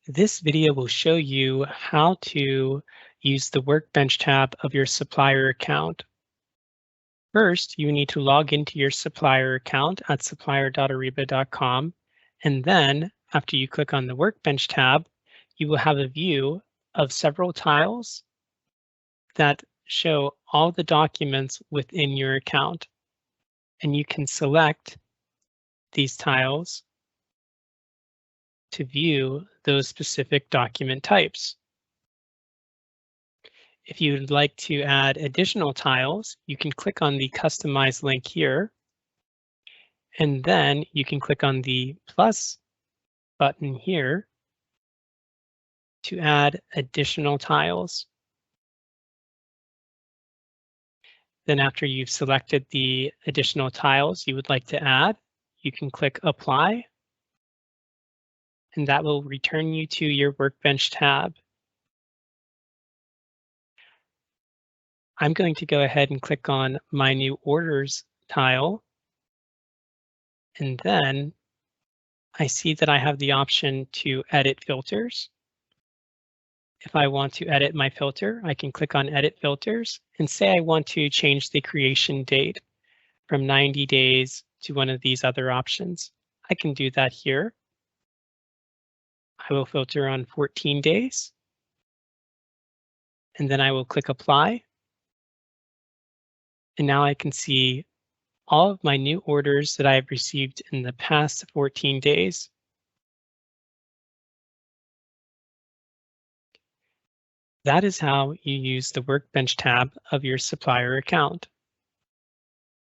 This video will show you how to use the Workbench tab of your supplier account. First, you need to log into your supplier account at supplier.ariba.com, and then after you click on the Workbench tab, you will have a view of several tiles that show all the documents within your account, and you can select these tiles to view those specific document types. If you would like to add additional tiles, you can click on the Customize link here, and then you can click on the plus button here to add additional tiles. Then after you've selected the additional tiles you would like to add, you can click Apply, and that will return you to your Workbench tab. I'm going to go ahead and click on My New Orders tile, and then I see that I have the option to edit filters. If I want to edit my filter, I can click on Edit Filters and say I want to change the creation date from 90 days to one of these other options. I can do that here. I will filter on 14 days, and then I will click Apply. And now I can see all of my new orders that I have received in the past 14 days. That is how you use the Workbench tab of your supplier account.